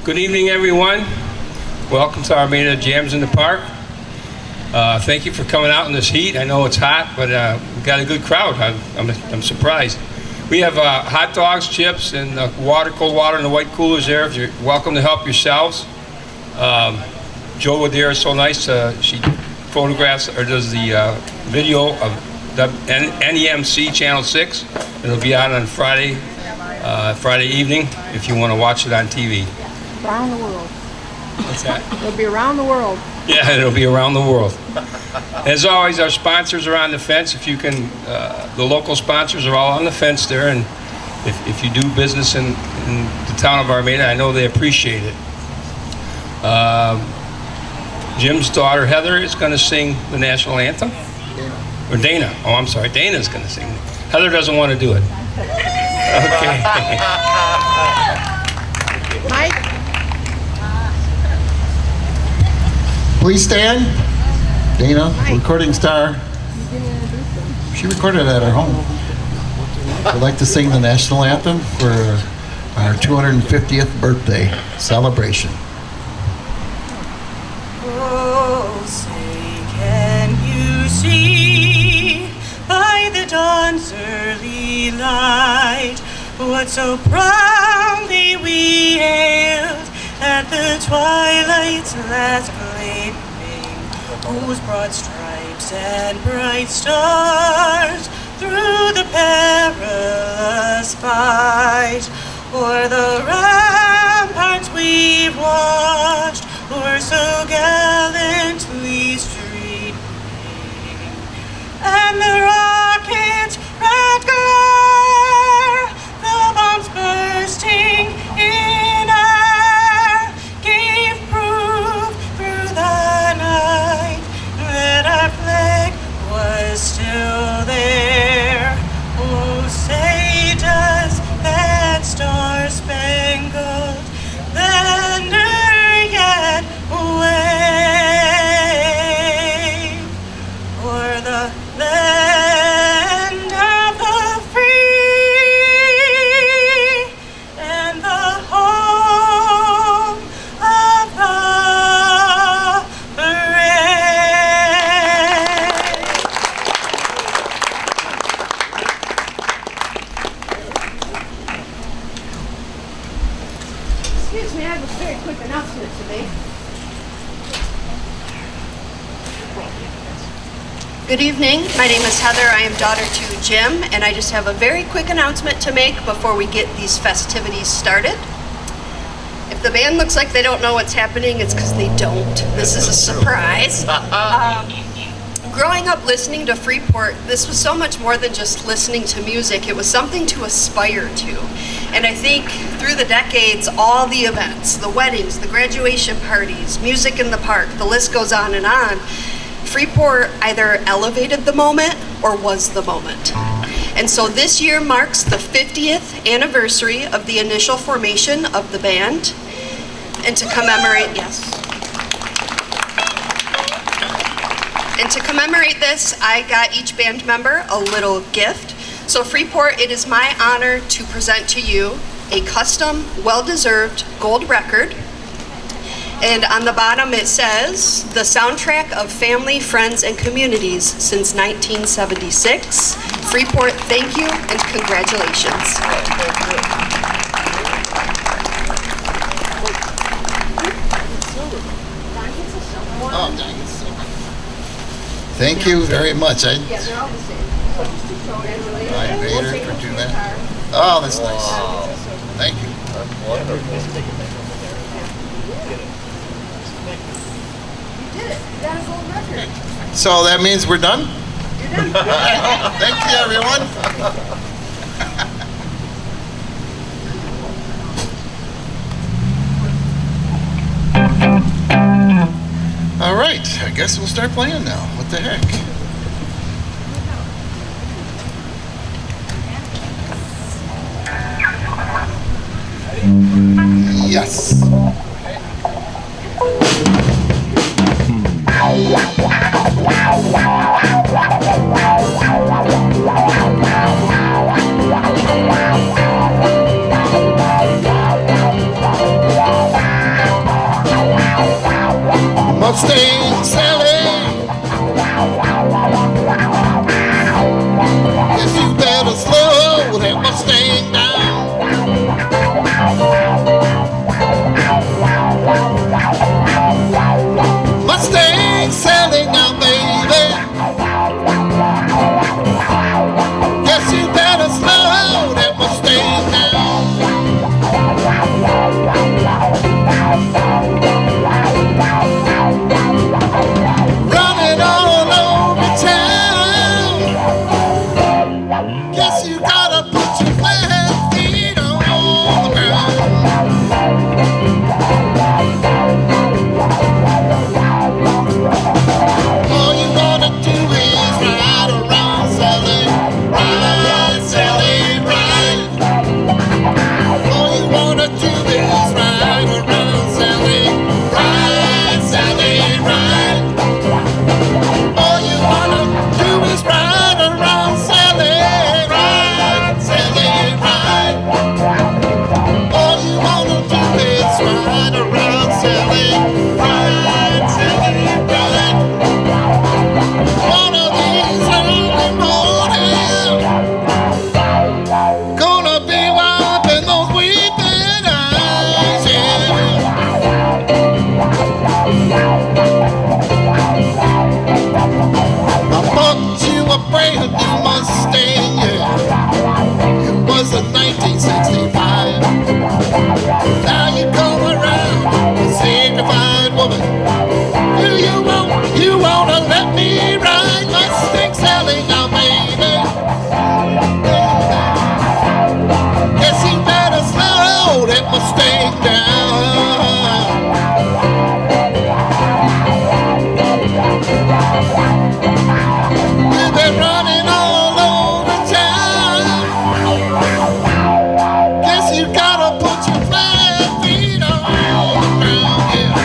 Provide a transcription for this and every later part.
Good evening, everyone. Welcome to Armada Jams in the Park. Thank you for coming out in this heat. I know it's hot, but we've got a good crowd. I'm surprised. We have hot dogs, chips, and cold water in the white coolers there. If you're welcome to help yourselves. Jo Adair is so nice. She photographs or does the video of the NEMC Channel 6. It'll be out on Friday evening if you want to watch it on TV. Around the world. What's that? It'll be around the world. Yeah, it'll be around the world. As always, our sponsors are on the fence. If you can, the local sponsors are all on the fence there, and if you do business in the town of Armada, I know they appreciate it. Jim's daughter, Heather, is going to sing the national anthem. Or Dana. Oh, I'm sorry. Dana's going to sing. Heather doesn't want to do it. Okay. Mike? Please stand. Dana, recording star. She recorded at her home. We'd like to sing the national anthem for our 250th birthday celebration. Oh, say, can you see by the dawn's early light what so proudly we hailed at the twilight's last gleaming, whose broad stripes and bright stars through the perilous fight o'er the ramparts we've watched were so gallantly streaming, and the rocket's red glare, the bombs bursting in air, gave proof through the night that our flag was still there. Oh, say does that star-spangled banner yet wave o'er the land of the free and the home of the brave. Excuse me, I have a very quick announcement to make. Good evening. My name is Heather. I am daughter to Jim, and I just have a very quick announcement to make before we get these festivities started. If the band looks like they don't know what's happening, it's because they don't. This is a surprise. Growing up listening to Freeport, this was so much more than just listening to music. It was something to aspire to. And I think through the decades, all the events, the weddings, the graduation parties, music in the park, the list goes on and on. Freeport either elevated the moment or was the moment. And so this year marks the 50th anniversary of the initial formation of the band. And to commemorate, And to commemorate this, I got each band member a little gift. So Freeport, it is my honor to present to you a custom, well-deserved gold record. And on the bottom it says, the soundtrack of family, friends, and communities since 1976. Freeport, thank you and congratulations. Thank you very much. Yeah, they're all the same. I paid her for doing that. Oh, that's nice. Thank you. You did it. You got a gold record. So that means we're done? You're done. Thank you, everyone. All right, I guess we'll start playing now. What the heck? Yes. Mustang Sally. Yes, you better slow that Mustang down. Mustang Sally now, baby. Yes, you better slow that Mustang down. Running all over town. Guess you gotta put your flat feet on the ground. All you wanna do is ride around, Sally. Ride, Sally, ride. All you wanna do is ride around, Sally. Ride, Sally, ride. All you wanna do is ride around, Sally. Ride, Sally, ride. All you wanna do is ride around, Sally. Ride, Sally, ride. One of these early mornings, gonna be wiping those weeping eyes, I bought you a brand new Mustang, yeah. It was a 1965. Now you come around, a signified woman. You wanna let me ride Mustang Sally now, baby? Guess you better slow that Mustang down. You've been running all over town. Guess you gotta put your flat feet on the ground, yeah.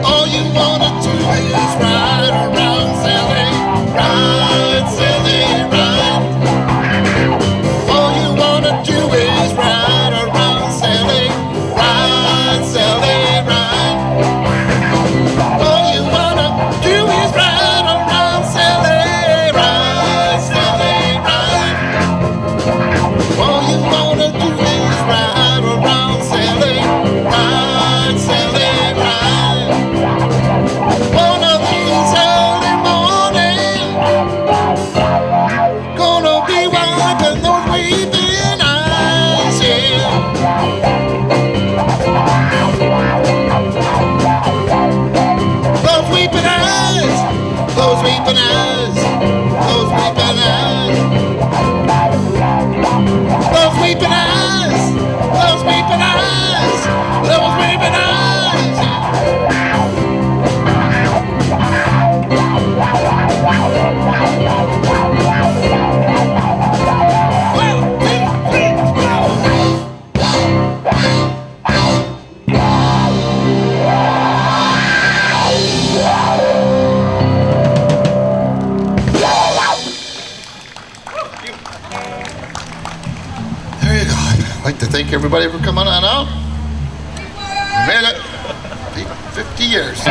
All you wanna do is ride around, Sally. Ride, Sally, ride. All you wanna do is ride around, Sally. Ride, Sally, ride. All you wanna do is ride around, Sally. Ride, Sally, ride. All you wanna do is ride around, Sally. Ride, Sally, ride. One of these early mornings, gonna be wiping those weeping eyes, yeah. Those weeping eyes, those weeping eyes, those weeping eyes. Those weeping eyes, those weeping eyes, those weeping eyes, yeah. There you go. I'd like to thank everybody for coming on out. We made it. 50 years.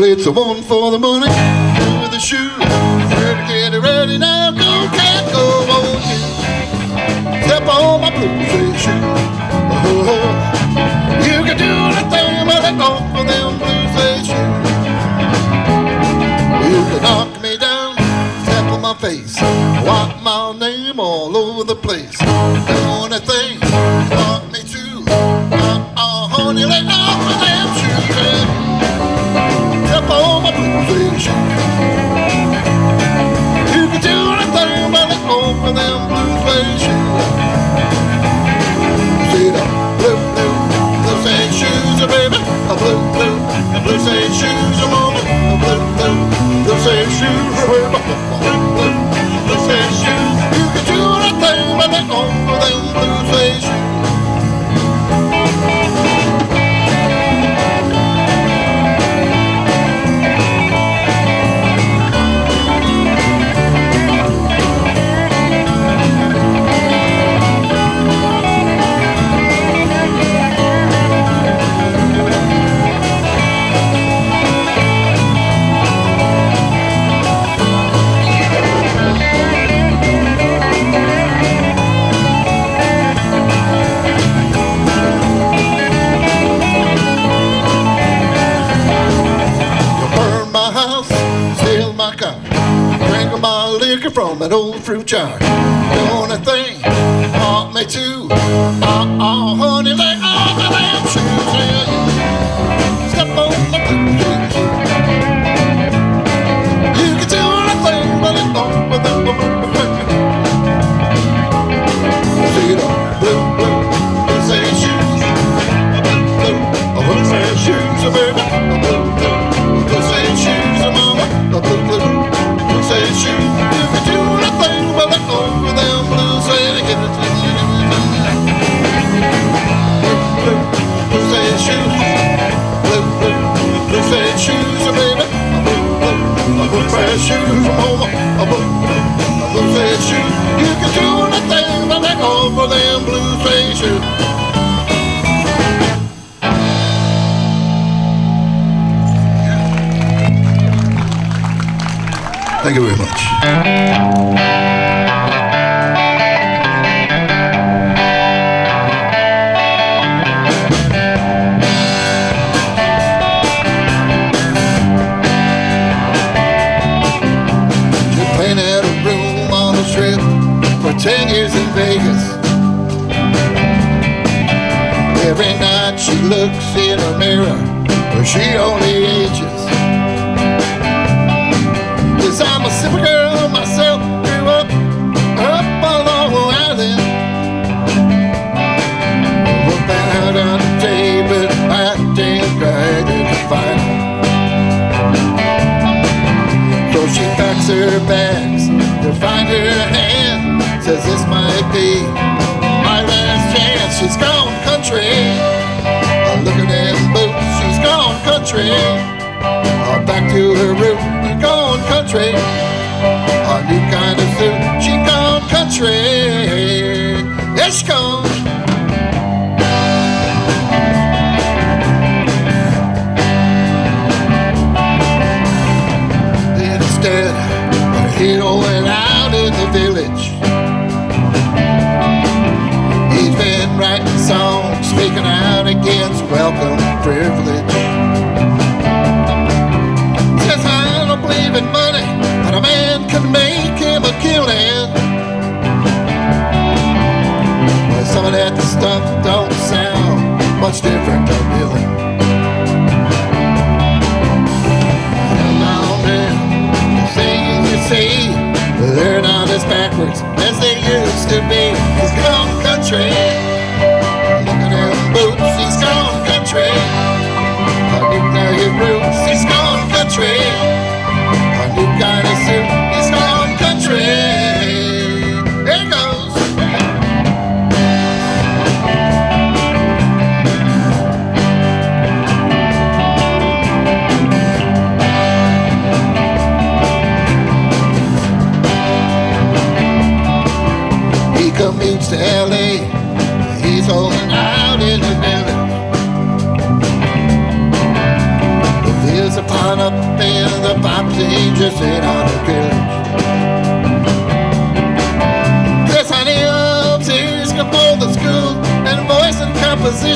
it's a one for the money, two with the shoe. Better get it ready now, go cat, go, won't you? Step on my blue suede shoe. Oh, you can do anything but let go for them blue suede shoes. You can knock me down, step on my face, wipe my name all over the place. The only thing want me to, honey, let go for them shoes. Step on my blue suede shoes. You can do anything but let go for them blue suede shoes. See the blue suede shoes, baby. A blue suede shoes, a moment. A blue suede shoes, baby. Blue suede shoes. You can do anything but let go for them blue suede shoes. From that old fruit jar. The only thing want me to, honey, let off the damn shoes. Step on my blue suede shoe. You can do anything but let go with them. See the blue suede shoes. Blue suede shoes, baby. Blue suede shoes, mama. Blue suede shoes. Shoes, mama, a blue suede shoe. You can do anything but let go for them blue suede shoes. Thank you very much. You're playing at a room on a strip for 10 years in Vegas. Every night she looks in her mirror, but she only ages. I'm a simple girl myself, grew up on Long Island. Worked out on the table, I didn't cried in the fire. So she packs her bags to find her hand. Says this might be my last chance. She's gone country. Look at them boots, she's gone country. Back to her root, she's gone country. A new kind of suit, she gone country. Yeah, she gone. Then instead, her hero went out in the village. He's been writing songs, speaking out against welcome privilege. Believe in money, but a man can make him a killing. Well, some of that stuff don't sound much different to Billy. The things you see, they're not as backwards as they used to be. He's gone country. Look at them boots, he's gone country. Look at his roots, he's gone country. New kind of suit, he's gone country. There he goes. He commutes to LA, he's holding out in the village. There's a pine up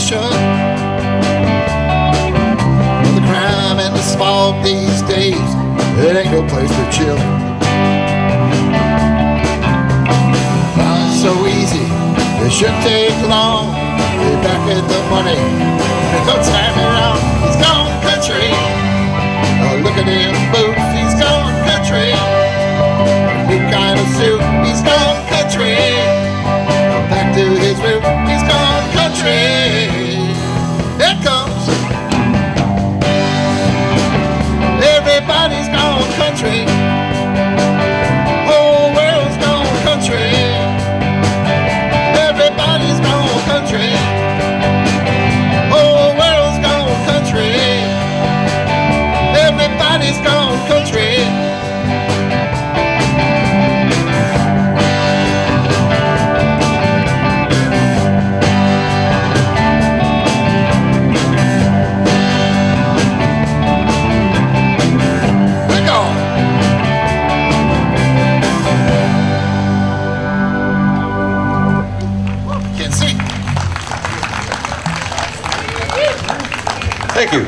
station. Well, the crime and the smog these days, it ain't no place for children. Not so easy, it shouldn't take long. We're back at the money, there's no time around. He's gone country. Oh, look at him boots, he's gone country. New kind of suit, he's gone country. Back to his root, he's gone country. Here comes. Everybody's gone country. Whole world's gone country. Everybody's gone country. Whole world's gone country. Everybody's gone country. Thank you.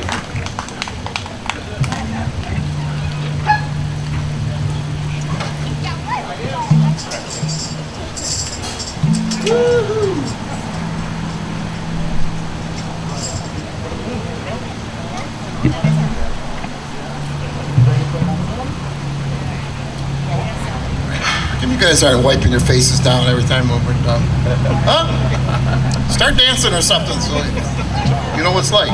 You guys aren't wiping your faces down every time we're done. Huh? Start dancing or something so you know what it's like.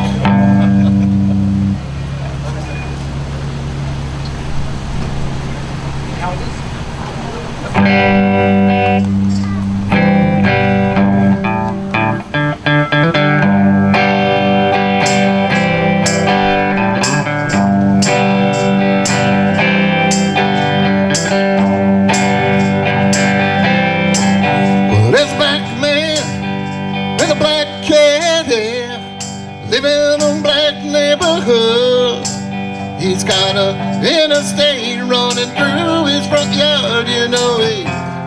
He's got a interstate running through his front yard. You know he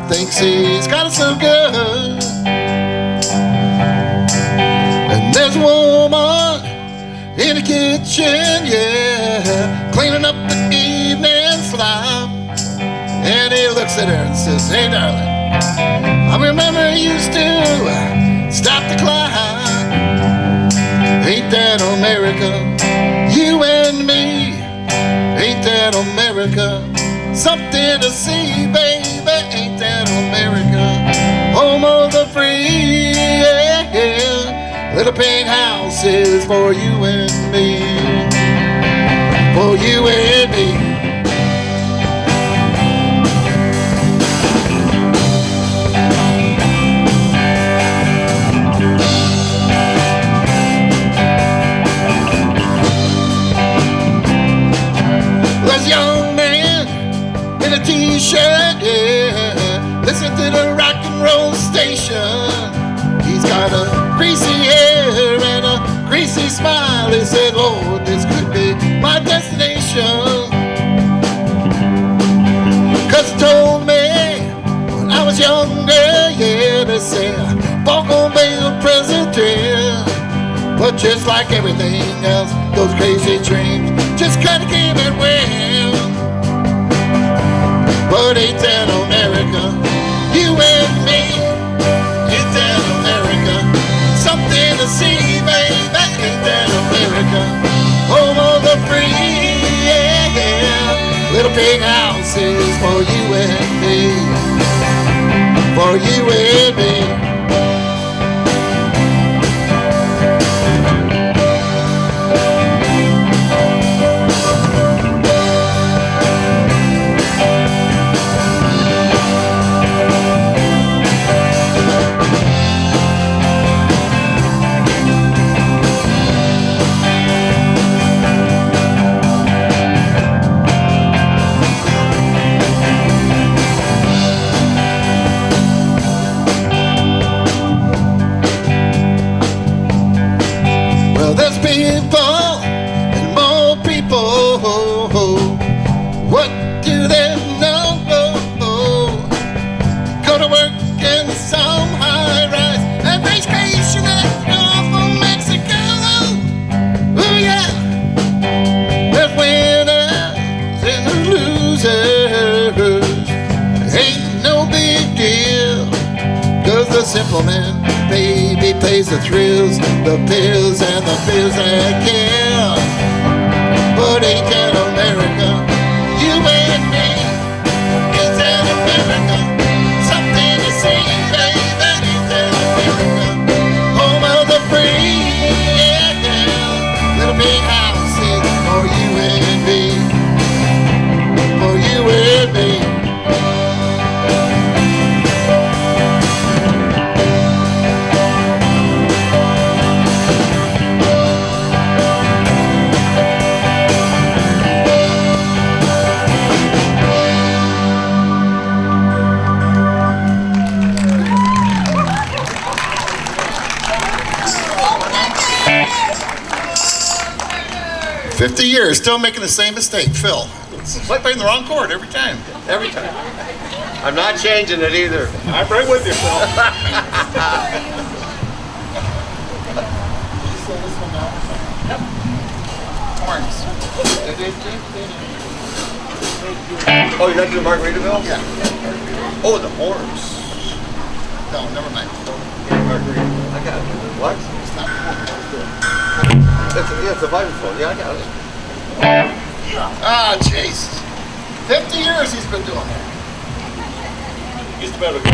thinks he's got it so good. And there's a woman in the kitchen, yeah, cleaning up the evening fly. And he looks at her and says, "Hey darling, I remember you used to stop the clock. Ain't that America? You and me, ain't that America? Something to see, baby, ain't that America? Home of the free, yeah. Little pink houses for you and me, for you and me." Young man in a t-shirt, yeah, listen to the rock and roll station. He's got a greasy hair and a greasy smile. He said, "Oh, this could be my destination." 'Cause he told me when I was younger, yeah, they said, "Walk on be the president." But just like everything else, those crazy dreams just kinda came and went. But ain't that America? You and me, ain't that America? Something to see, baby, ain't that America? Home of the free, yeah. Little big houses for you and me, for you and me. simple man. Baby pays the thrills, the pills, and the pills that kill. But ain't that America? You and me. Ain't that America? Something to see, baby. Ain't that America? Home of the free, yeah, yeah. Little big houses for you and me. For you and me. 50 years, still making the same mistake. Phil, it's like playing the wrong chord every time. Every time. I'm not changing it either. I'm right with you, Phil. Horns. Oh, you're not doing Margaritaville? Yeah. Oh, the horns. No, never mind. Margaritaville. I got it. What? It's not horns. It's a vibraphone. Yeah, I got it. Ah, jeez. 50 years he's been doing that. Used to be able to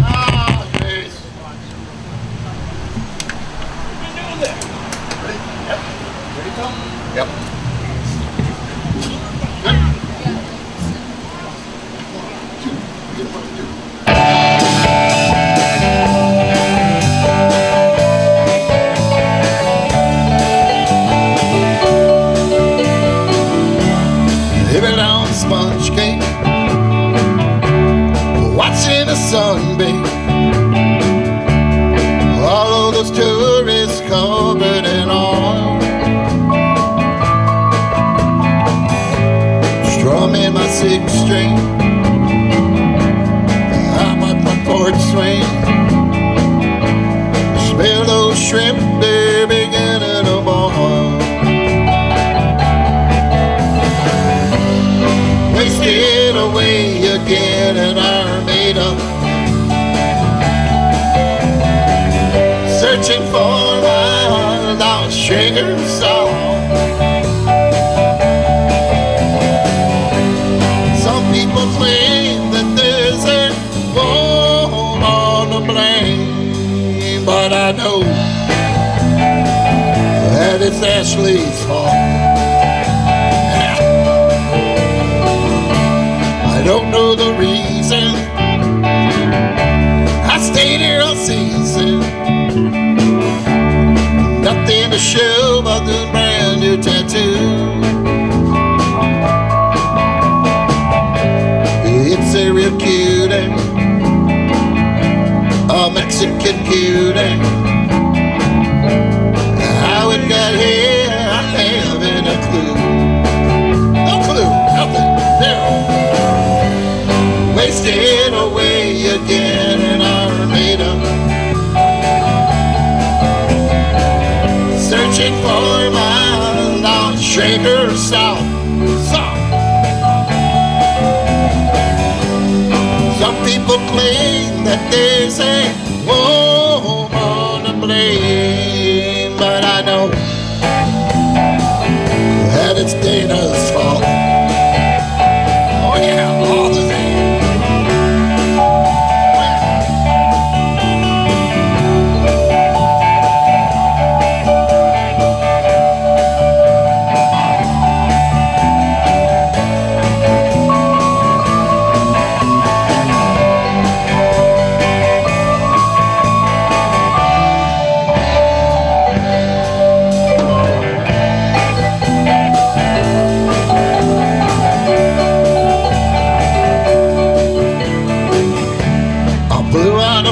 Ah, jeez. Yep. Living on sponge cake, watching the sun bathe. All of those tourists covered in oil, strumming my six string on my front porch swing. Smell those shrimp, they're beginning to boil. Wasted away again in Armada, searching for my lost sugar song. Some people claim that there's a woman to blame, but I know that it's Ashley's fault. I don't know the reason I stayed here all season. Nothing to show but the brand new tattoo. It's a real cutie, a Mexican cutie. How it got here, I haven't a clue. No clue, nothing, zero. Wasted away again in Armada, searching for my lost shaker song. Some people claim that there's a woman to blame, but I know that it's Dana's fault. Oh yeah, all the same.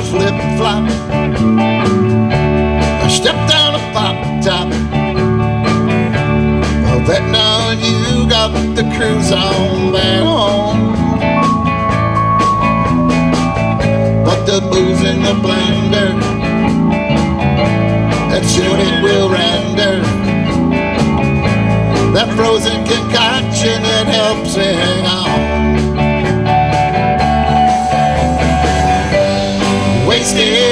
Flip-flop, I stepped down a pop-top. Well, betting on you got the cruise on back home. But the booze in the blender, that soon it will render. That frozen concoction, it helps me hang on. Wasted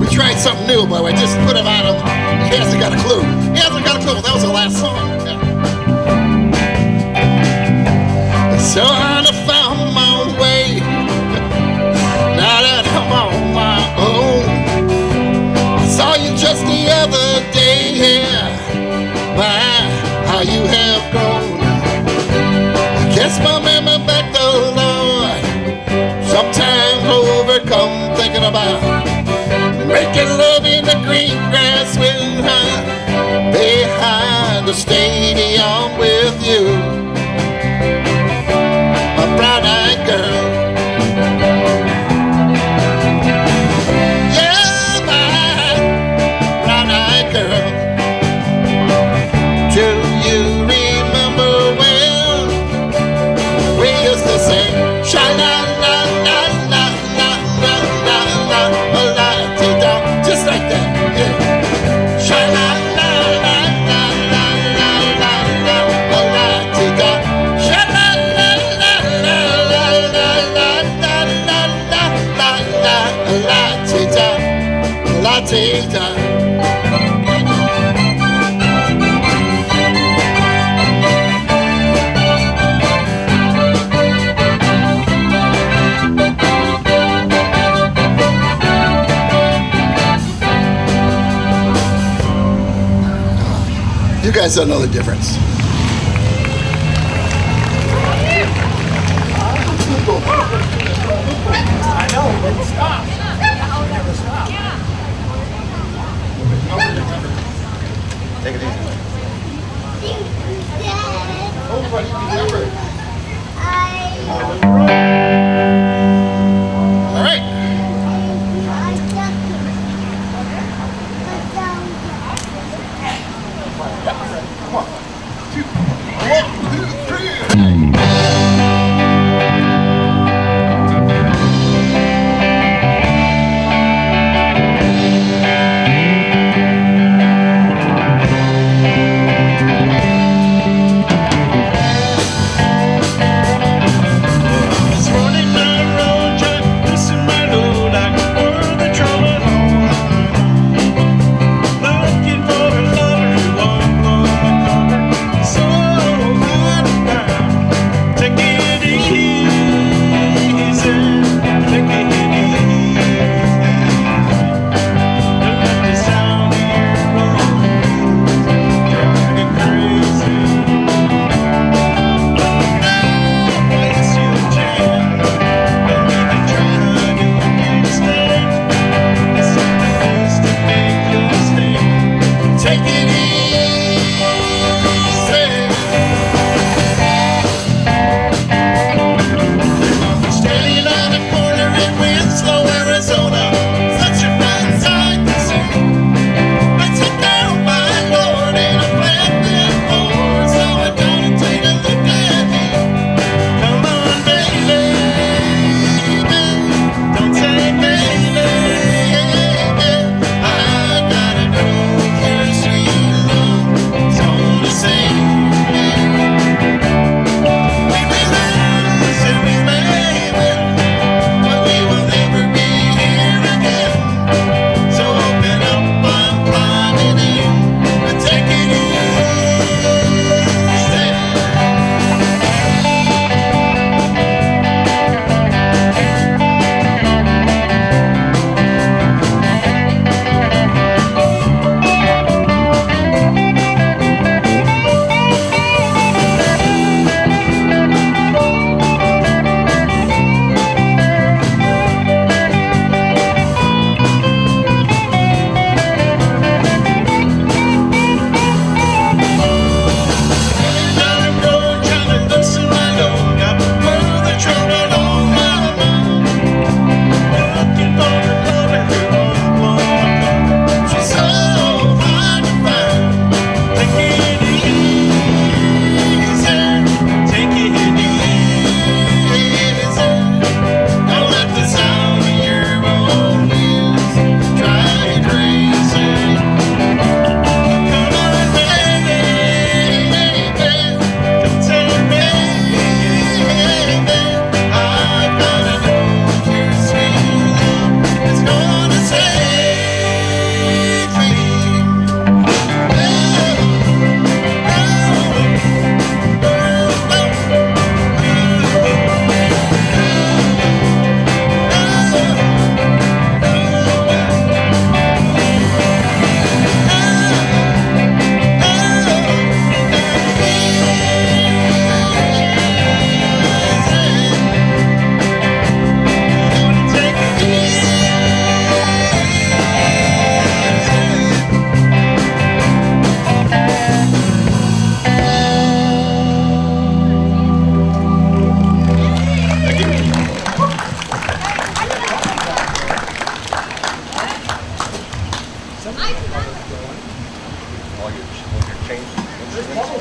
We tried something new, but we just put him on him. He hasn't got a clue. He hasn't got a clue. That was the last song. Yeah. So I found my way. Now that I'm on my own. I saw you just the other day. Yeah. My, how you have grown. I guess my memory back the Lord. Sometimes overcome thinking about making love in the green grass with her behind the stadium with you, my brown-eyed girl. Yeah, my brown-eyed girl. Do you remember when we used to sing sha-la-la-la-la-la-la-la-la-la-la-la, just like that, yeah. Sha-la-la-la-la-la-la-la-la-la. You guys don't know the difference. I know, but it stops. It never stops. Take it easy. Oh, buddy, remember. All right.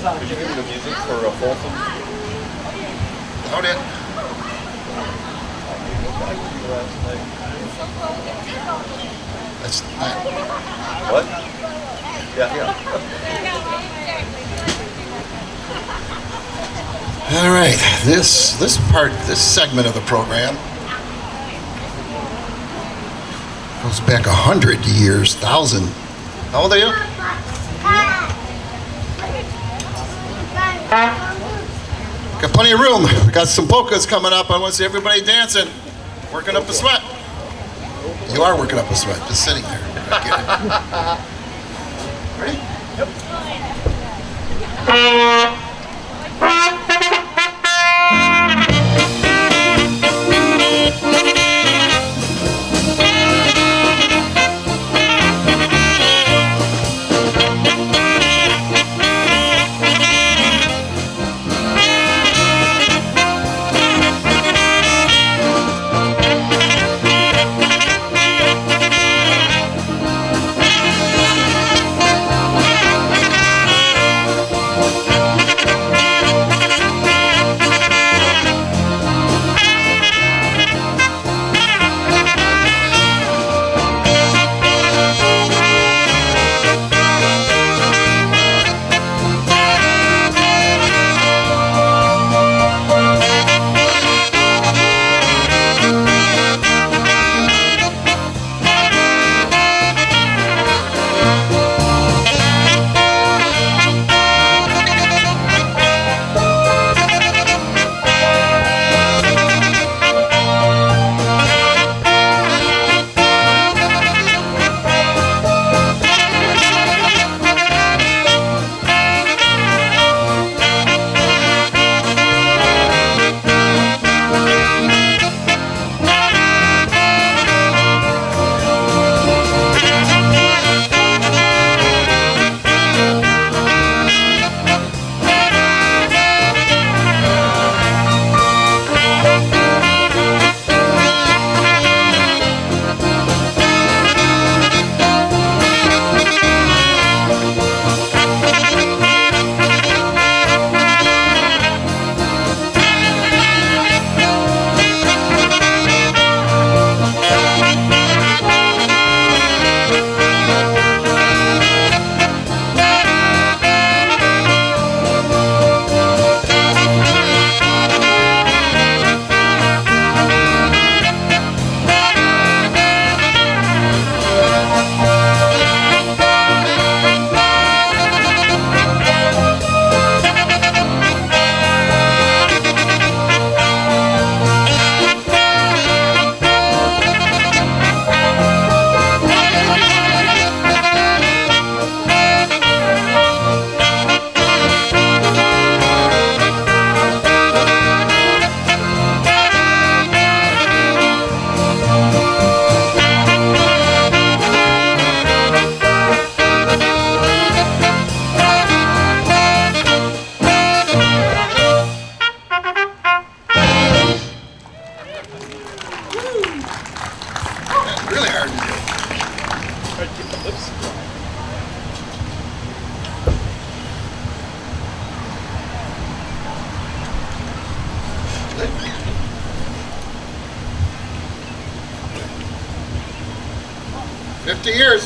Could you give me the music for a Folsom? Load it. That's not. What? Yeah. All right, this segment of the program Goes back 100 years, 1,000. How old are you? Got plenty of room. We got some polkas coming up. I want to see everybody dancing, working up a sweat. You are working up a sweat, just sitting there. I get it. Ready? Really hard to do. Try to keep the lips. 50 years.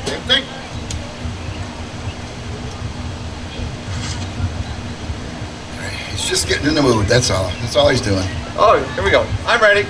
Same thing. He's just getting in the mood, that's all. That's all he's doing. Oh, here we go. I'm ready.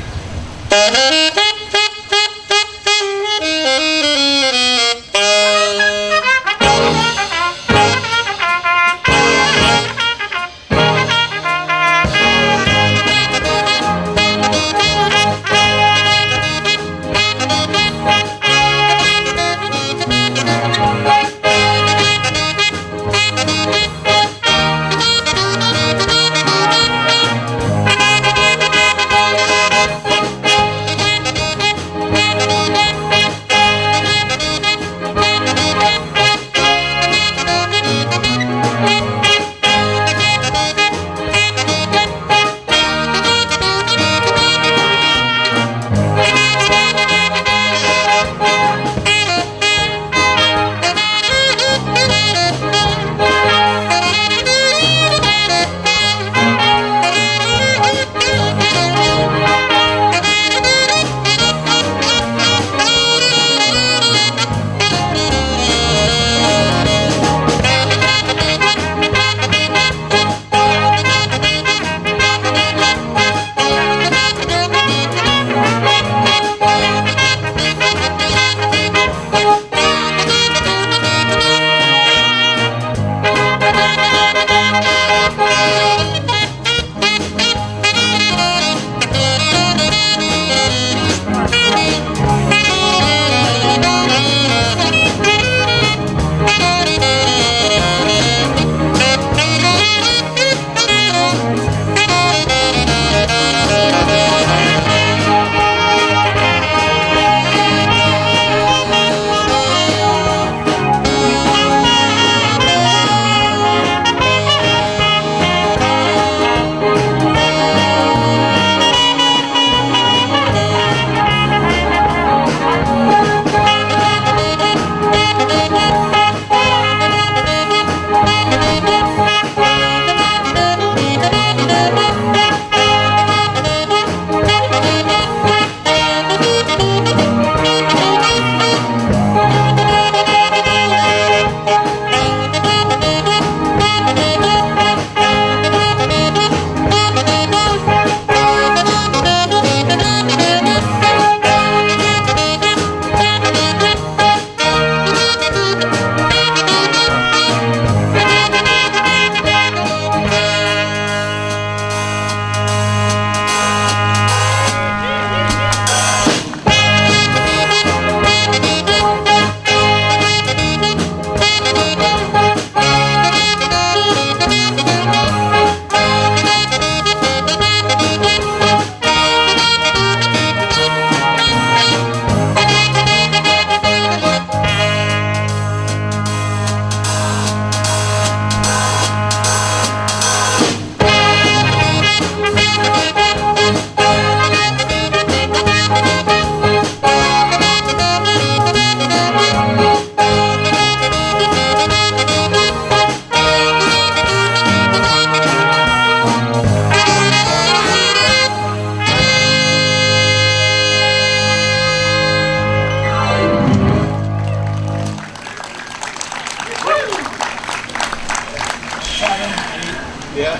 Yeah.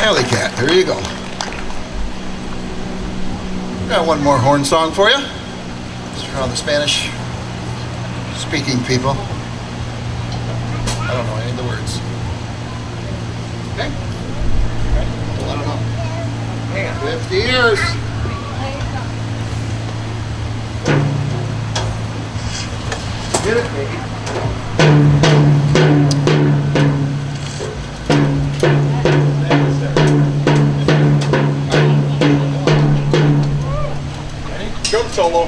Alley Cat, there you go. Got one more horn song for you. It's for all the Spanish speaking people. I don't know any of the words. Okay? Well, I don't know. Hang on. 50 years. Get it, baby. Go solo.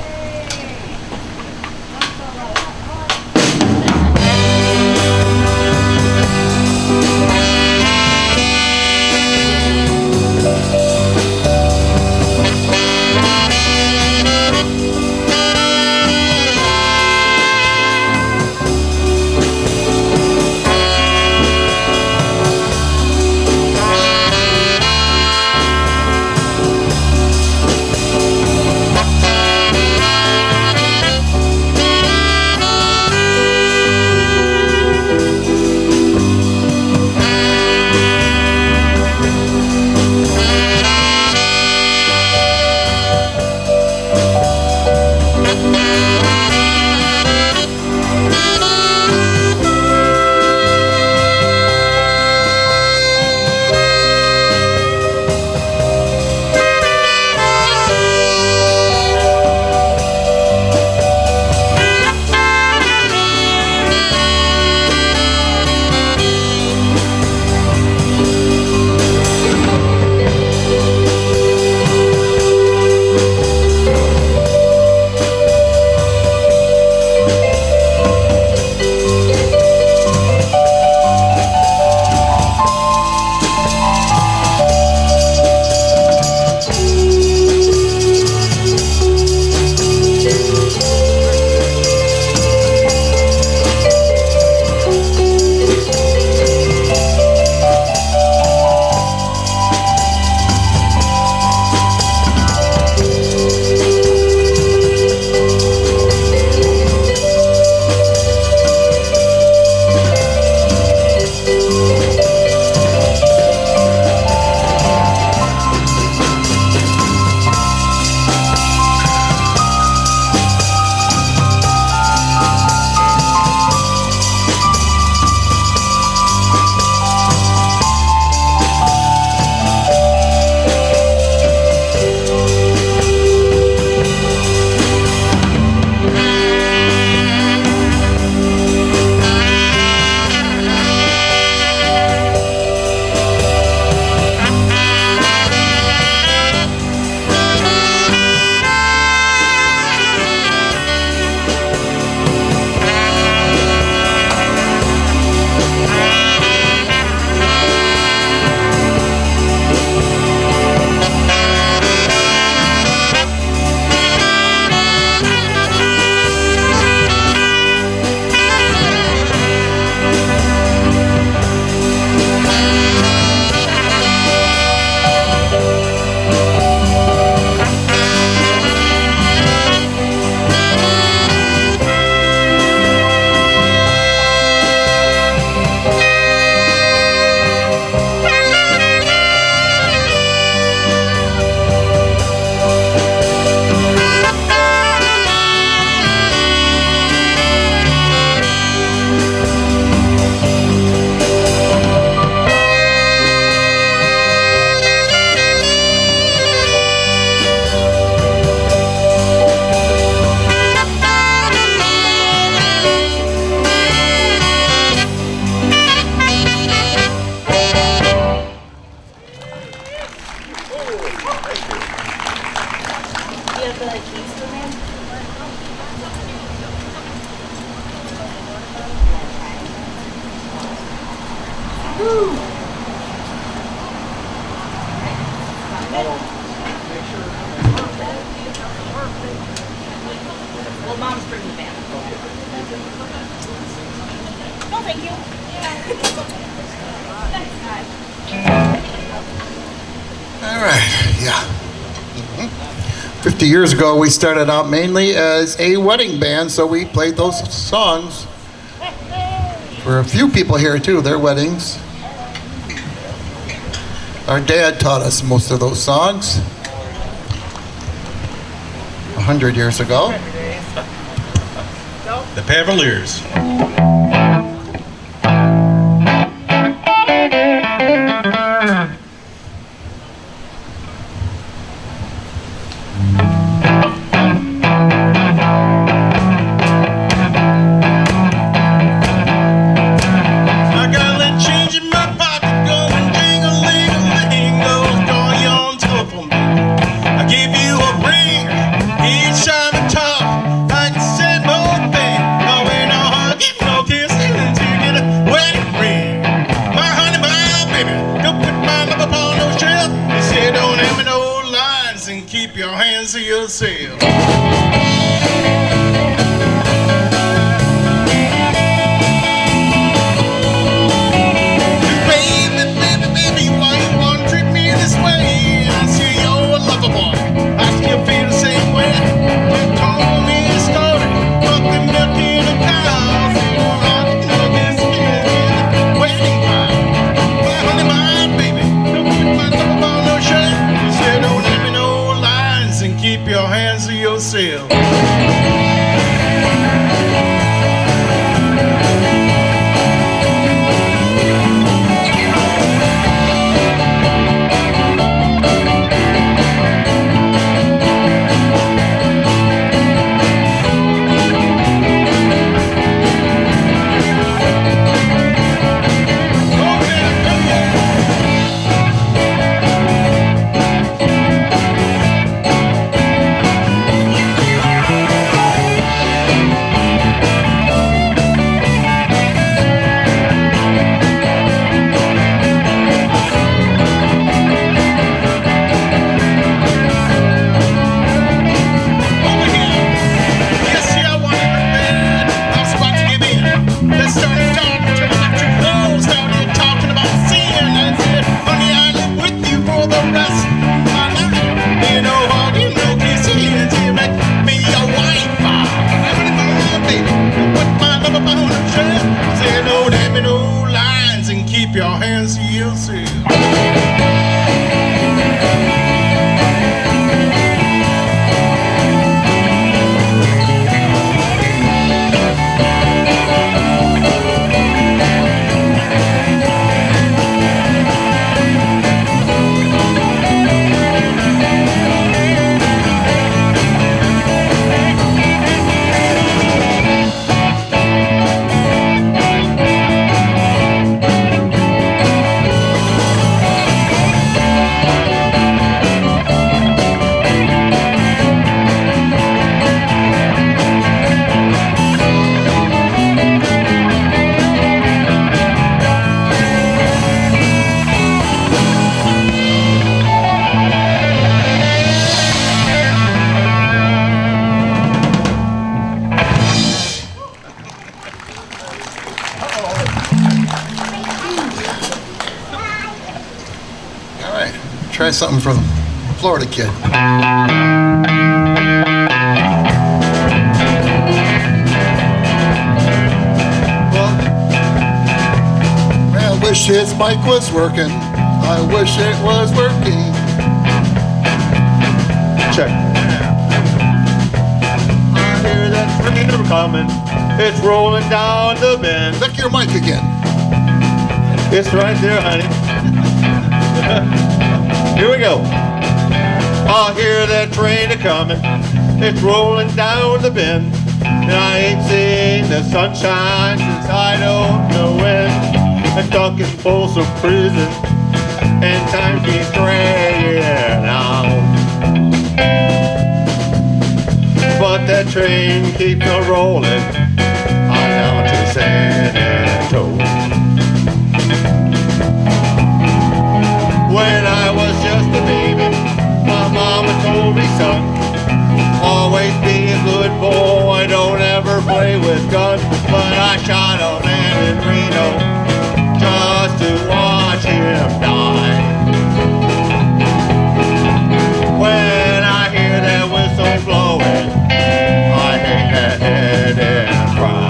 you have the keys for me? Well, Mom's bringing the band. No, thank you. All right, yeah. 50 years ago, we started out mainly as a wedding band, so we played those songs for a few people here too, their weddings. Our dad taught us most of those songs 100 years ago. The Cavaliers. Keep your hands to yourself. Baby, baby, baby, why you wanna treat me this way? I see you're a lover boy. I still feel the same way. You told me a story, but the milk in the cows. You know, I know this is waiting time. My honey, my baby, don't put my love on no shirt. You said don't let me know and keep your hands to yourself. Keep your hands to yourself. Try something for the Florida kid. I wish his mic was working. I wish it was working. Check. I hear that train coming. It's rolling down the bend. Check your mic again. It's right there, honey. Here we go. I hear that train a-coming. It's rolling down the bend. And I ain't seen the sunshine since I don't know when. And Duncan Folsom Prison. And time keeps dragging on. that train keeps a rolling on down to San Antonio. When I was just a baby, my mama told me, son, always be a good boy, don't ever play with guns. But I shot a man in Reno just to watch him die. When I hear that whistle blowing, I hang that head and cry.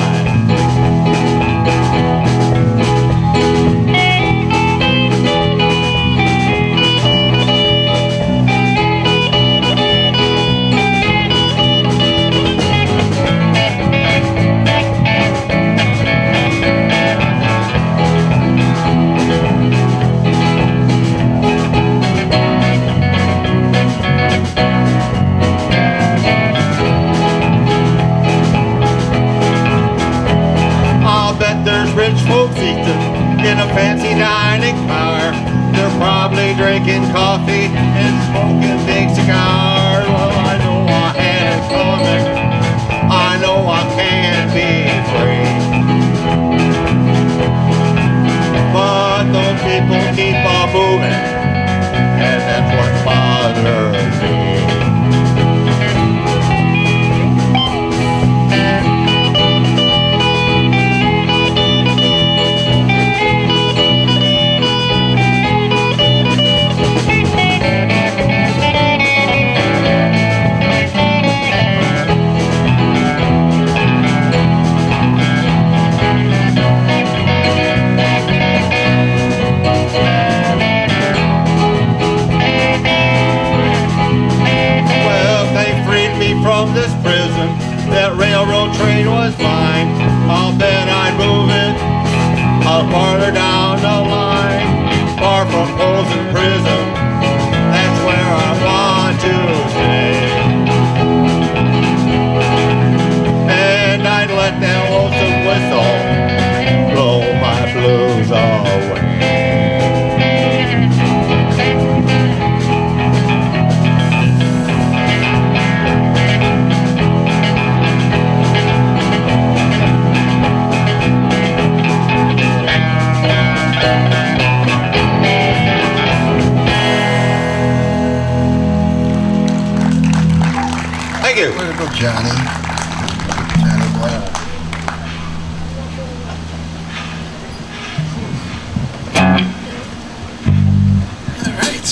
There's rich folks eating in a fancy dining car. They're probably drinking coffee and smoking big cigars. Well, I know I had it coming. I know I can be free. But those people keep on moving, and that's what bothers me. From this prison, that railroad train was mine. I'll bet I'd move it farther down the line, far from Folsom Prison. That's where I want to stay. And I'd let that lonesome whistle blow my blues away. Thank you. Way to go, Johnny. Johnny boy. All right.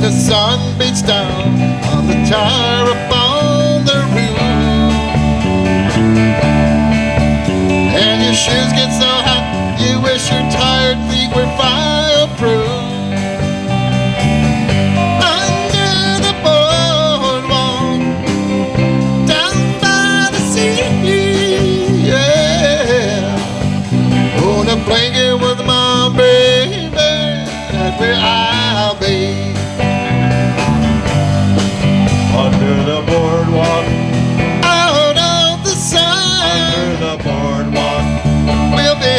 The sun beats down on the tire upon the roof, and your shoes get so hot you wish your tired feet were fireproof. Under the boardwalk, down by the sea, yeah, on a blanket with my baby, that's where I'll be. Under the boardwalk, out of the sun, under the boardwalk, we'll be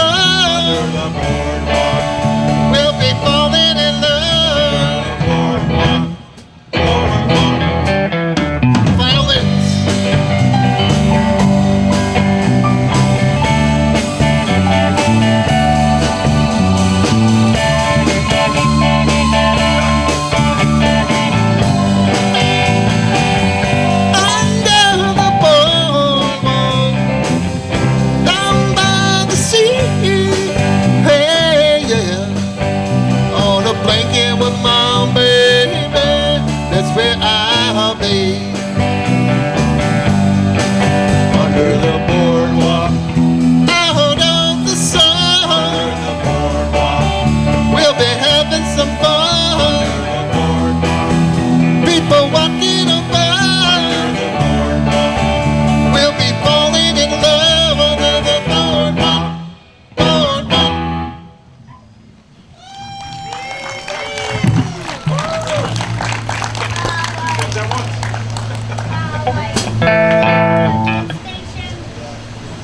love. We'll be falling in love. Violins. Under the boardwalk, down by the sea. Hey, yeah. On a blanket with my baby, that's where I'll be. Under the boardwalk, out of the sun, we'll be having some fun. People walking about, we'll be falling in love under the boardwalk, boardwalk.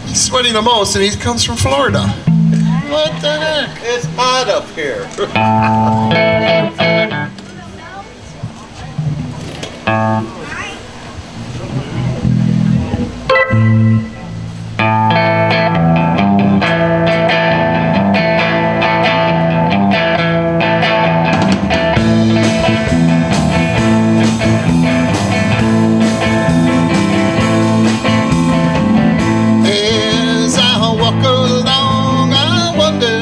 He's sweating the most, and he comes from Florida. What the heck? It's hot up here. As I walk along, I wonder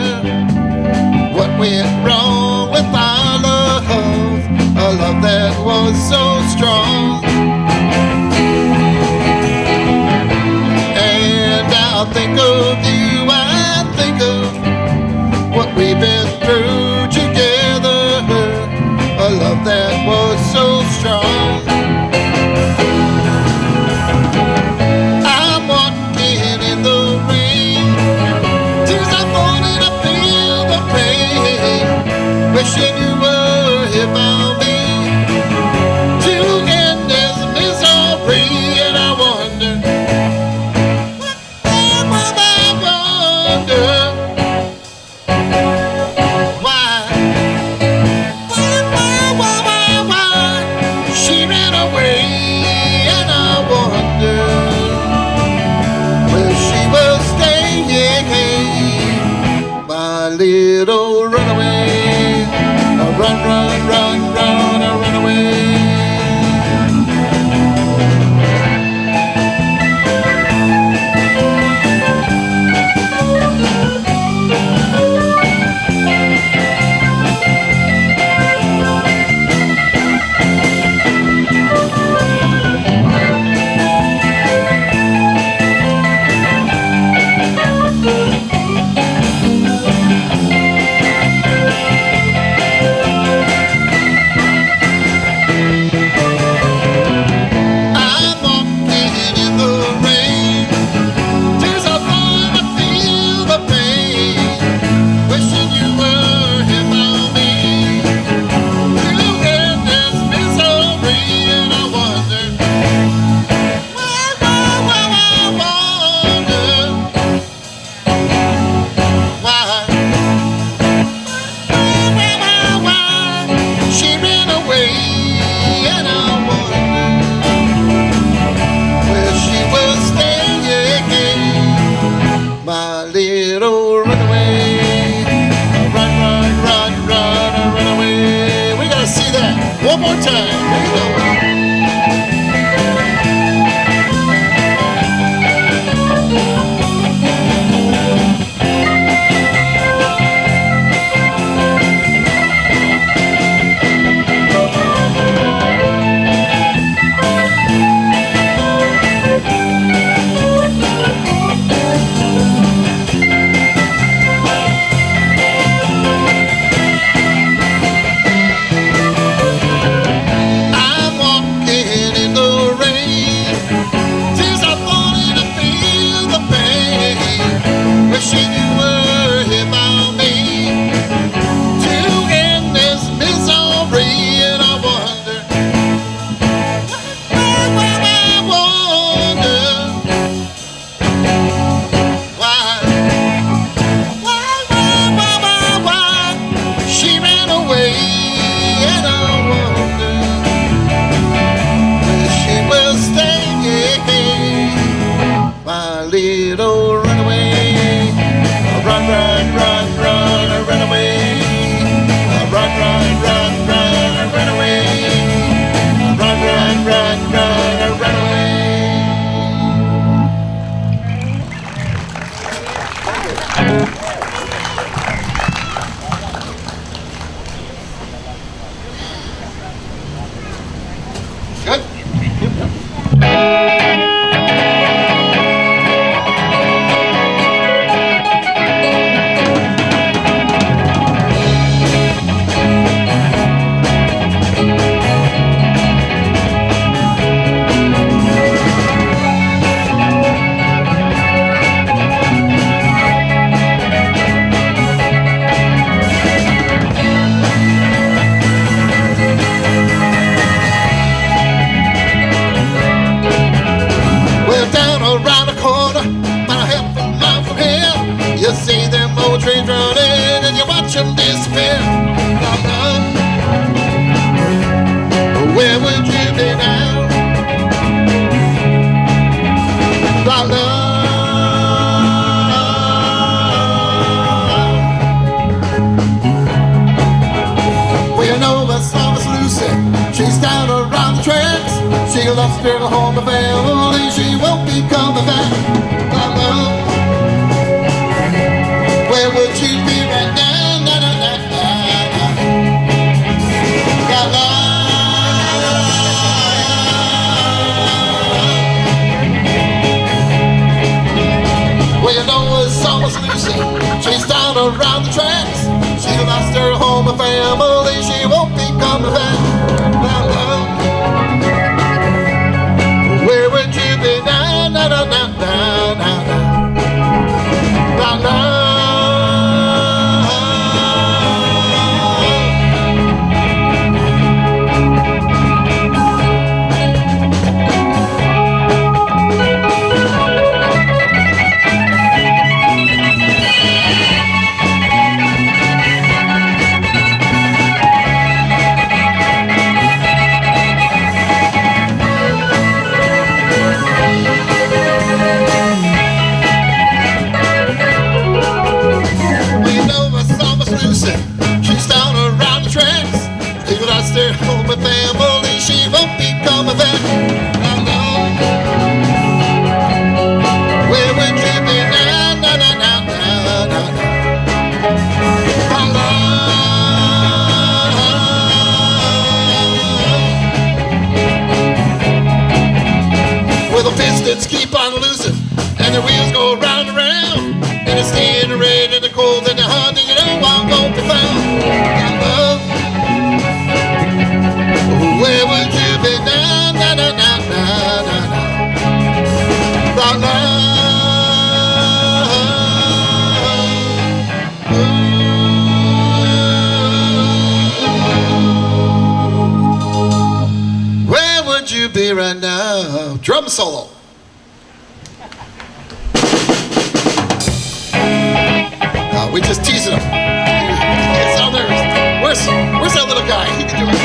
what went wrong with our love, a love that was so strong. And I'll think of you, I think of what we've been through together, a love that was so strong. I'm walking in the rain, tears are falling, I feel the pain, wishing you were here by me to end this misery. And I wonder, why she ran away. And I wonder, where she will stay, my little runaway. Run, run, run, run, run away. I'm walking in the rain, tears are falling, I feel the pain, wishing you were here by me to end this misery. And I wonder, why she ran away. And I wonder, where she will stay, my little runaway. Run, run, run, run, run away. We gotta see that one more time. Here you go. lost her home and family, she won't be coming back. My love, where would you be right now? Na, na, na, na, na. My love, well, you know it's almost Lucy. She's down around the tracks. She lost her home and family, she won't be coming back. My love, where would you be now? Na, na, na, na, na, na. Na, na. She's down around the tracks. She lost her home and family, she won't be coming back. My love, where would you be now? Na, na, na, na, na, na. My love, well, the pistons keep on losing and the wheels go round and round, and it's staying the rain and the cold and the hot, and you know I'm going to found. My love, where would you be now? Na, na, na, na, na, na. My love, where would you be right now? Drum solo. We just teasing him. It's out there. Where's that little guy? He can do it.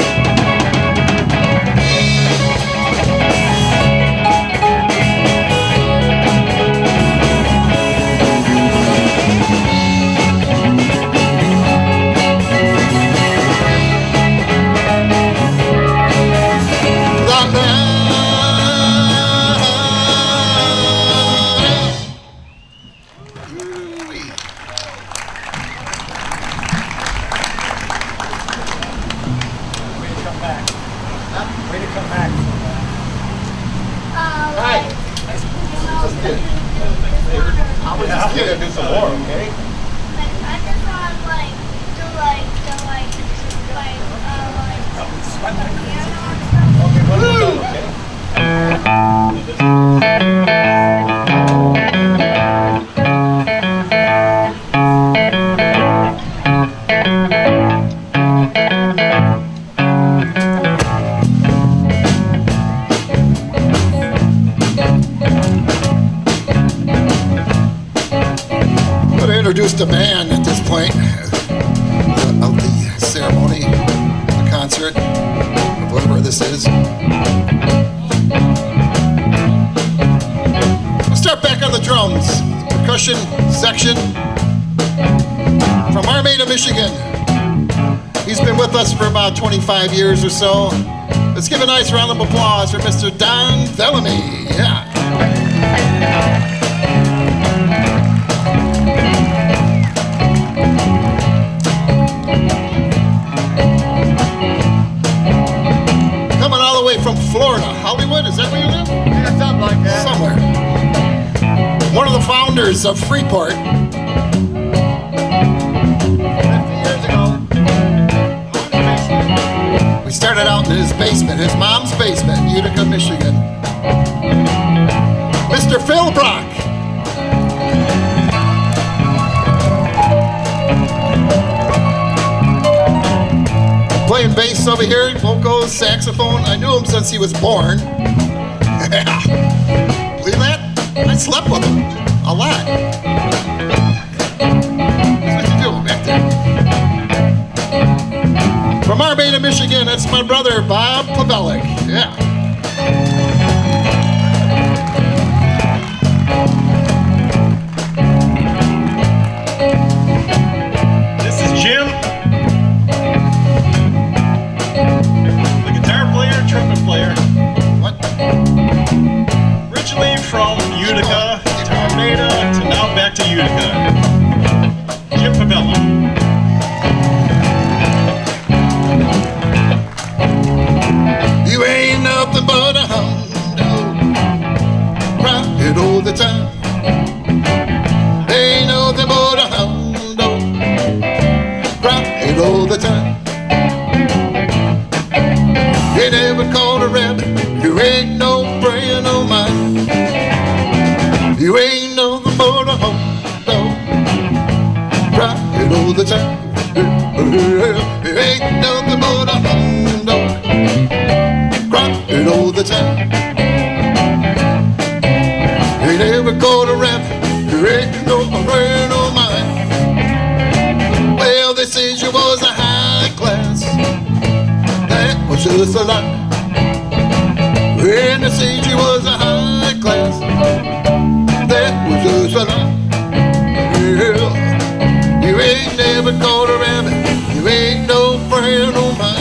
Introduced a man at this point of the ceremony, the concert, whatever this is. We'll start back on the drums, percussion section from Armada, Michigan. He's been with us for about 25 years or so. Let's give a nice round of applause for Mr. Don Bellamy. Yeah. From Florida, Hollywood, is that where you live? Yeah, something like that. Somewhere. One of the founders of Freeport. 50 years ago. We started out in his basement, his mom's basement, Utica, Michigan. Mr. Phil Brock. Playing bass over here, vocals, saxophone. I knew him since he was born. Believe that? I slept with him a lot. What you doing back there? From Armada, Michigan, that's my brother, Bob Pavelik. Yeah. This is Jim. The guitar player, trumpet player. What? all the time. It ain't nothing but a hound dog, crying all the time. Ain't never caught a rabbit, there ain't no friend of mine. Well, they said you was a high class, that was just a lie. When they said you was a high class, that was just a lie. Yeah, you ain't never caught a rabbit, you ain't no friend of mine.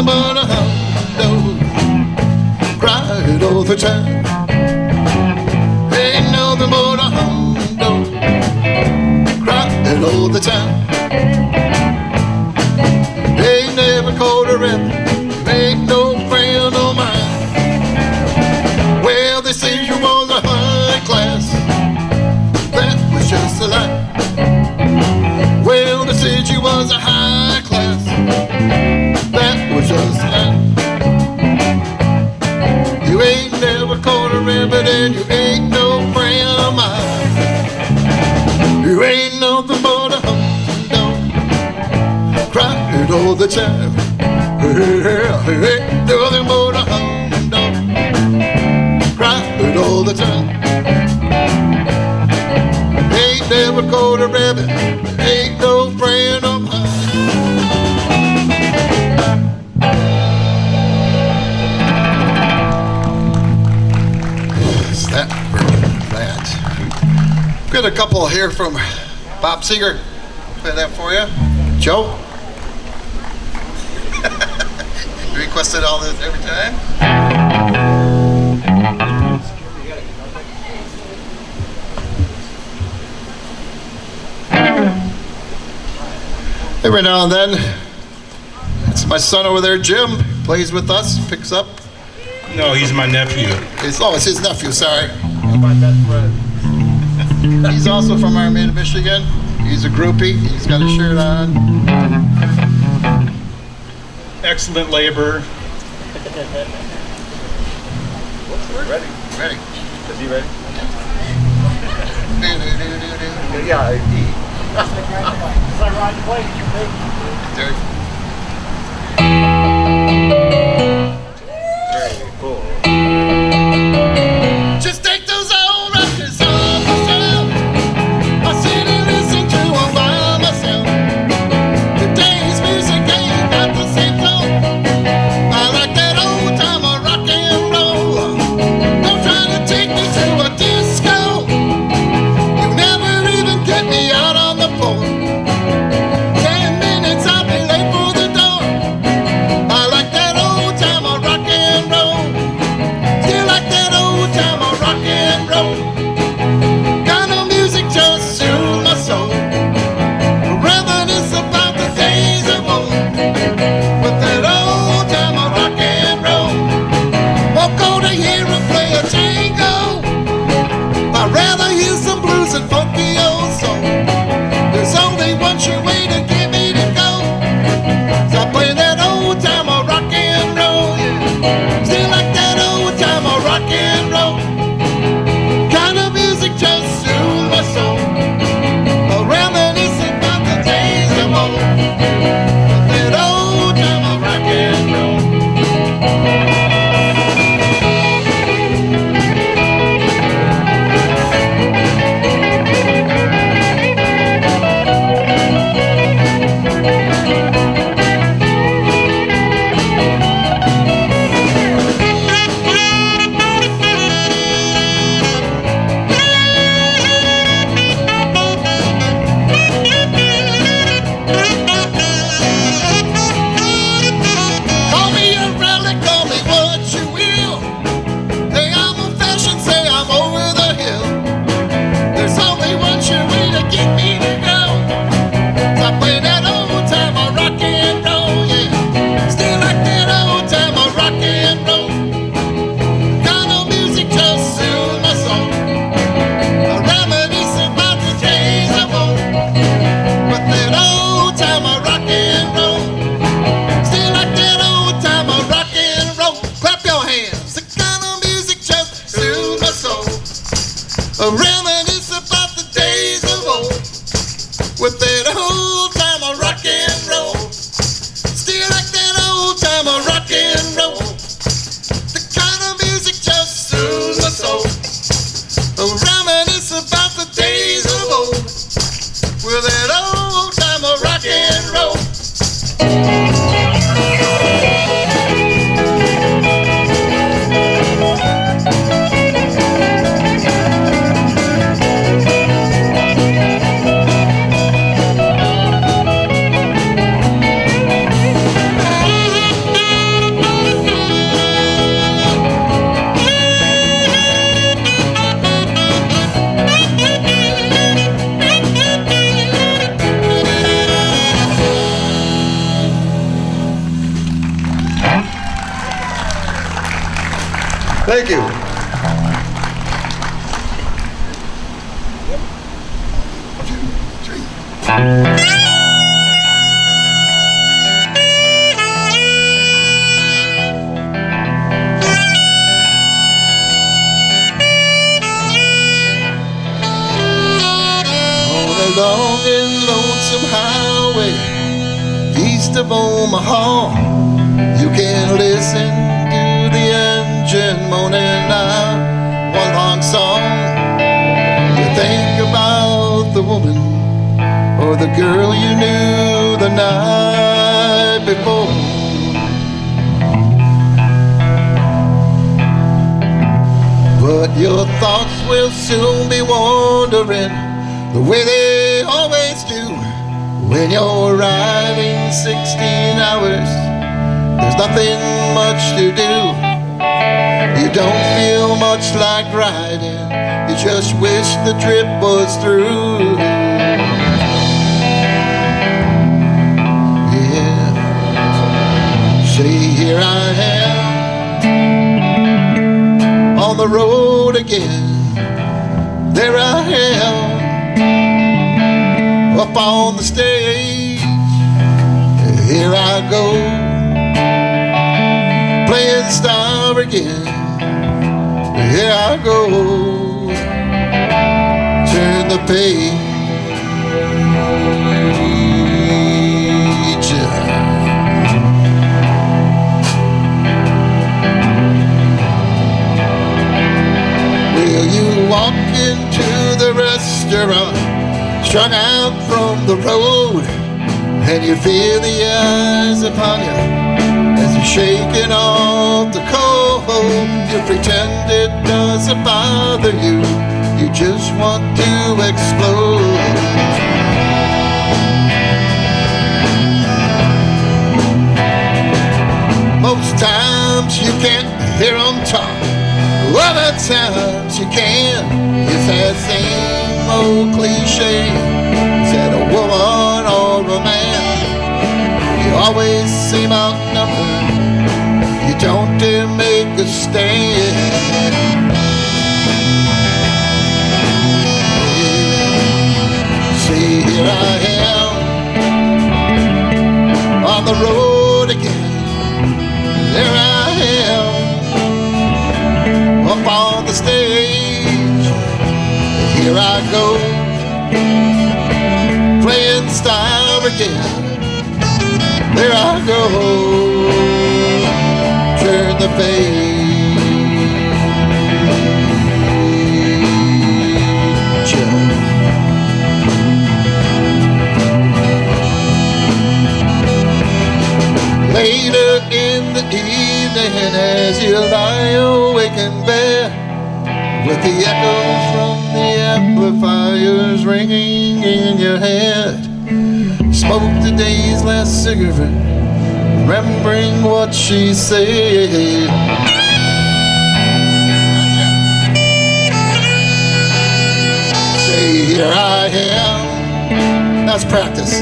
But a hound dog, crying all the time. Ain't nothing but a hound dog, crying all the time. Ain't never caught a rabbit, ain't no friend of mine. Well, they say you was a high class, that was just a lie. Well, they said you was a high class, that was just that. You ain't never caught a rabbit and you ain't no friend of mine. You ain't nothing but a hound dog, crying all the time. You ain't nothing but a hound dog, crying all the time. Ain't never caught a rabbit, ain't no friend of mine. That version of that. Got a couple here from Bob Seger. Play that for you. Joe? You requested all this every time? Every now and then, it's my son over there, Jim, plays with us, picks up. No, he's my nephew. It's his nephew, sorry. He's also from Armada, Michigan. He's a groupie. He's got a shirt on. Excellent labor. Ready. Is he ready? Yeah, there. Very cool. Just take those old records off the shelf. I sit and listen to them by myself. Today's music ain't got the same flow. I like that old time of rock and roll. Don't try to take me to a disco. You never even get me out on the floor. 10 minutes I'll be late for Reminisce about the days of old with that old time of rock and roll. Still like that old time of rock and roll. The kind of music just soothes my soul. Reminisce about the days of old with that old time of rock and roll. Thank you. On a long and lonesome highway east of Omaha, you can listen to the engine moaning out one long song. You think about the woman or the girl you knew the night before. But your thoughts will soon be wandering the way they always do. When you're riding 16 hours, there's nothing much to do. You don't feel much like riding, you just wish the trip was through. Yeah. See, here I am on the road again. There I am up on the stage. Here I go, playing star again. Here I go, turn the page. Will you walk into the restaurant, strung out from the road, and you feel the eyes upon you as you're shaking off the cold? You pretend it doesn't bother you, you just want to explode. Most times you can't hear them talk, other times you can. It's that same old cliche, is that a woman or a man? You always seem outnumbered, you don't dare make a stand. See, here I am on the road again. There I am up on the stage. Here I go, playing star again. There I go, turn the page. Later in the evening, as you lie awake in bed, with the echoes from the amplifiers ringing in your head, smoke today's last cigarette, remembering what she said. Say, here I am, that's practice,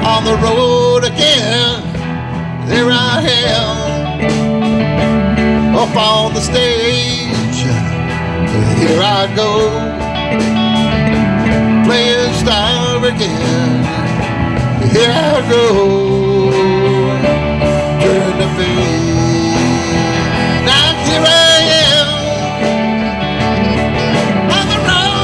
on the road again. There I am up on the stage. Here I go, playing star again. Here I go, turn the page. Now here I am on the road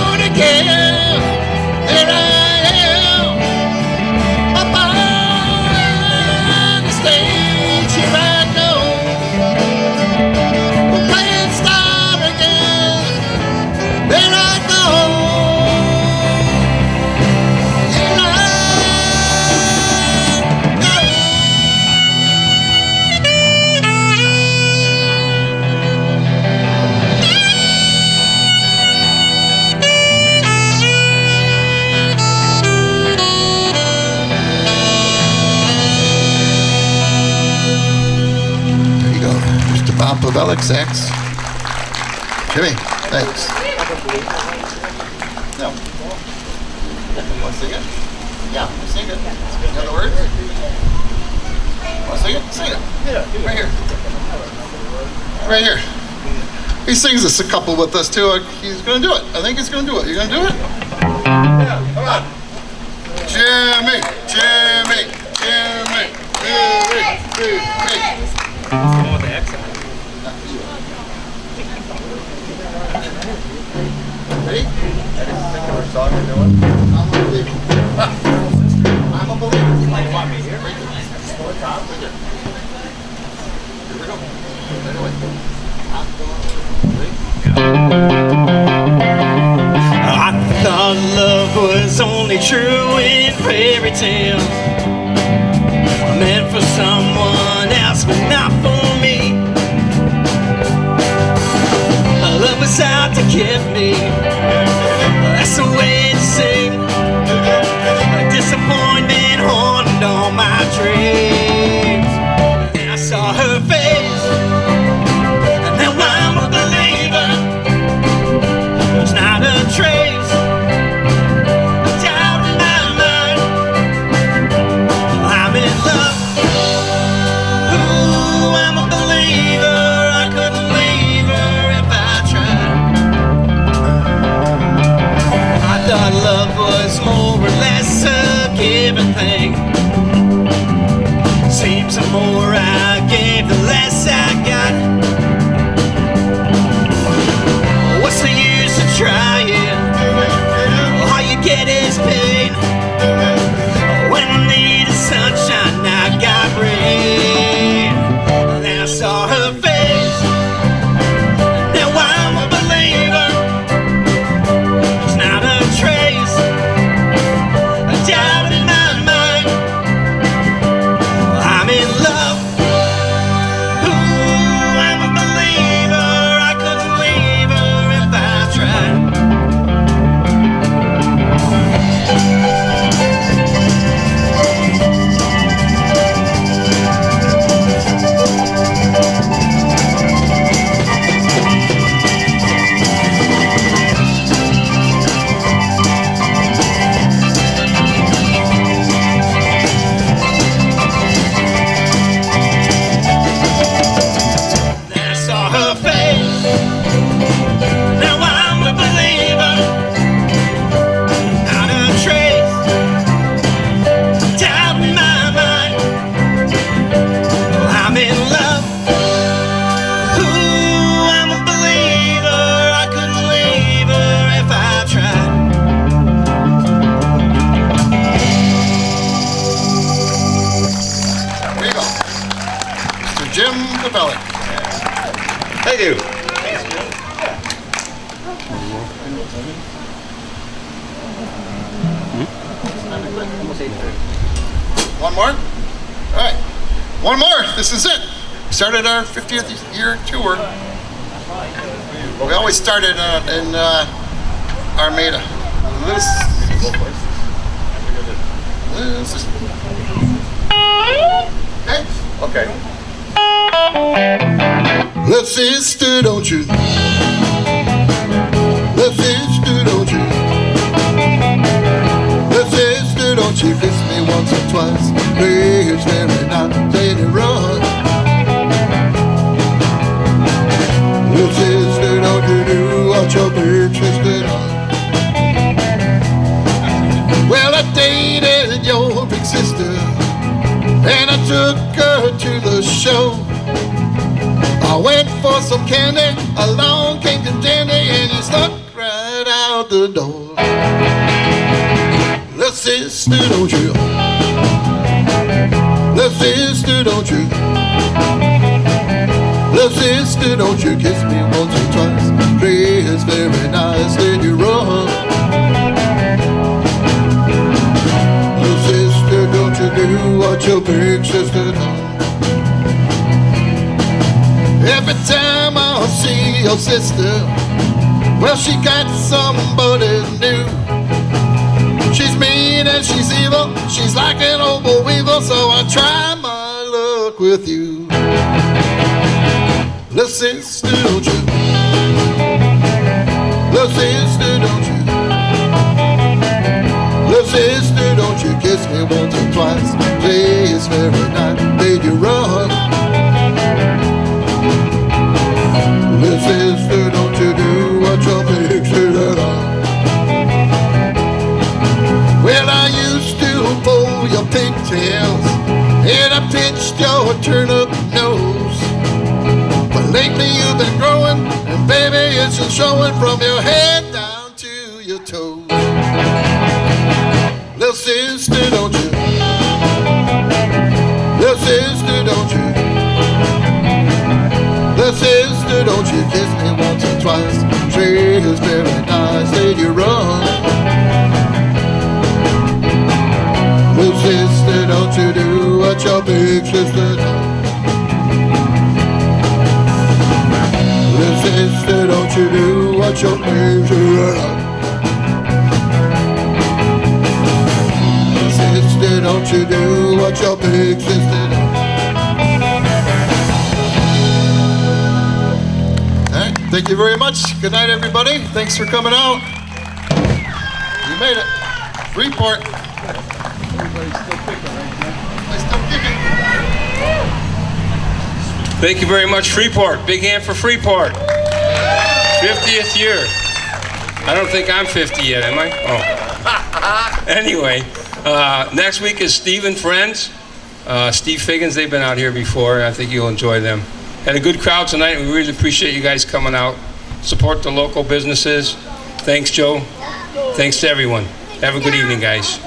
Bellick, sax. Jimmy, thanks. No. Want to sing it? Yeah, sing it. In other words? Want to sing it? Sing it. Right here. Right here. He sings this a couple with us too. He's going to do it. I think he's going to do it. You going to do it? Yeah, come on. Jimmy, Jimmy, Jimmy, Jimmy, Jimmy. With the accent. Ready? I didn't think of a song to do it. I'm a believer. I'm a believer. You want me here? Right there. Slow it down. Right there. Here we go. Right away. I thought love was only true in fairy tales, meant for someone else but not for me. Love was out to get me, that's the way it seemed. Disappointment haunted all my dreams. And I saw her face, and now I'm a believer. There's not a trace of doubt in my mind. I'm in love. Ooh, I'm a believer. I couldn't leave her if I tried. I thought love was more or less a given thing. Seems the more I gave, the less I got. What's the use of trying? All you get is pain. When I needed sunshine, I got rain. Then I saw her face. Now I'm a believer. There's not a trace of doubt in my mind. I'm in love. Ooh, I'm a believer. I couldn't leave her if I tried. Then I saw her face. Now I'm a believer. Not a trace of doubt in my mind. I'm in love. Ooh, I'm a believer. I couldn't leave her if I tried. There you go. Mr. Jim Bellick. Thank you. One more? All right. One more. This is it. We started our 50th year tour. Well, we always started in Armada. Okay. Okay. Love sister, don't you? Love sister, don't you? Love sister, don't you kiss me once or twice? Please let me not let it run. Love sister, don't you do what your big sister done? Well, I dated your big sister, and I took her to the show. I went for some candy, along came the dandy, and you snuck right out the door. Little sister, don't you? Little sister, don't you? Little sister, don't you kiss me once or twice? Please, very nice, then you run. Little sister, don't you do what your big sister done? Every time I see your sister, well, she got somebody new. She's mean and she's evil, she's like an old boll weevil, so I try my luck with you. Little sister, don't you? Little sister, don't you? Little sister, don't you kiss me once or twice? Please, very night, made you run. Little sister, don't you do what your picture that on? Well, I used to pull your pigtails and I pinched your turnip nose. But lately you've been growing, and baby, it's just showing from your head down to your toes. Little sister, don't you? Little sister, don't you? Little sister, don't you kiss me once or twice? Say it's very nice, then you run. Little sister, don't you do what your big sister does? Little sister, don't you do what your big sister does? Little sister, don't you do what your big sister does? All right, thank you very much. Good night, everybody. Thanks for coming out. You made it. Freeport. Everybody's still kicking, right? Everybody's still kicking. Thank you very much, Freeport. Big hand for Freeport. 50th year. I don't think I'm 50 yet, am I? Oh. Anyway, next week is Steve and Friends. Steve Figgins, they've been out here before. I think you'll enjoy them. Had a good crowd tonight. We really appreciate you guys coming out. Support the local businesses. Thanks, Joe. Thanks to everyone. Have a good evening, guys.